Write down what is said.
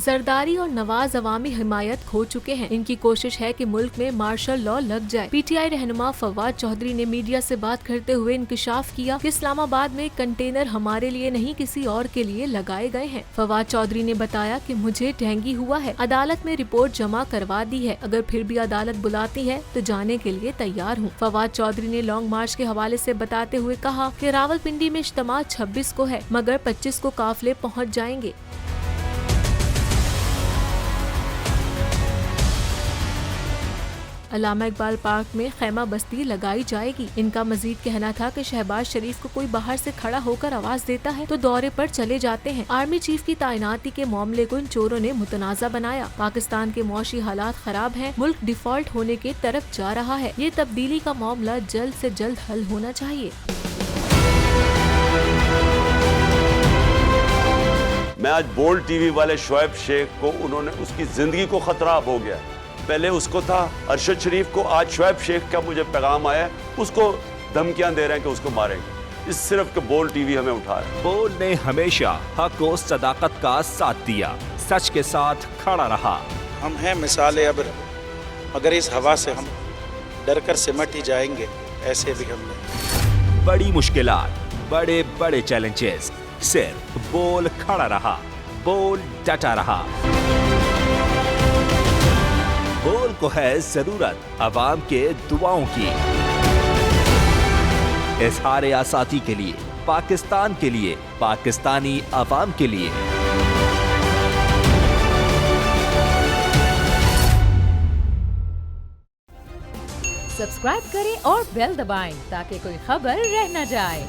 जरदारी और नवाज अवामी हिमायत खो चुके हैं। इनकी कोशिश है कि मुल्क में मार्शल लॉ लग जाए। पीटीआई रहनुमा फवाद चौधरी ने मीडिया से बात करते हुए इंकशाफ किया कि इस्लामाबाद में कंटेनर हमारे लिए नहीं किसी और के लिए लगाए गए हैं। फवाद चौधरी ने बताया कि मुझे डेंगू हुआ है, अदालत में रिपोर्ट जमा करवा दी है, अगर फिर भी अदालत बुलाती है तो जाने के लिए तैयार हूँ। फवाद चौधरी ने लॉन्ग मार्च के हवाले से बताते हुए कहा कि रावलपिंडी में इज्तिमा 26 को है, मगर 25 को काफिले पहुँच जाएंगे। अल्लामा इकबाल पार्क में खैमा बस्ती लगाई जाएगी। इनका मजीद कहना था कि शहबाज शरीफ को कोई बाहर से खड़ा होकर आवाज देता है तो दौरे पर चले जाते हैं। आर्मी चीफ की तैनाती के मामले को इन चोरों ने मुतनाज़ा बनाया। पाकिस्तान के मौशी हालात खराब हैं, मुल्क डिफॉल्ट होने के तरफ जा रहा है। ये तब्दीली का मामला जल्द से जल्द हल होना चाहिए। मैं आज बोल्ड टीवी वाले शोएब शेख को, उन्होंने उसकी जिंदगी को खतरा अब हो गया। पहले उसको था अरशद शरीफ को, आज शोएब शेख का मुझे पैगाम आया है, उसको धमकियां दे रहे हैं कि उसको मारेंगे। इस सिर्फ के बोल्ड टीवी हमें उठाया। बोल्ड ने हमेशा हक और सदाकत का साथ दिया, सच के साथ खड़ा रहा। हम हैं मिसाल अब्र, मगर इस हवा से हम डर कर सिमट ही जाएंगे, ऐसे भी हमने। बड़ी मुश्किलात, बड़े बड़े चैलेंजेस, सिर्फ बोल खड़ा रहा, बोल डटा रहा। बोल को है जरूरत अवाम के दुआओं की। इज़हार आसाती के लिए, पाकिस्तान के लिए, पाकिस्तानी अवाम के लिए। सब्सक्राइब करें और बेल दबाएं ताकि कोई खबर रह न जाए।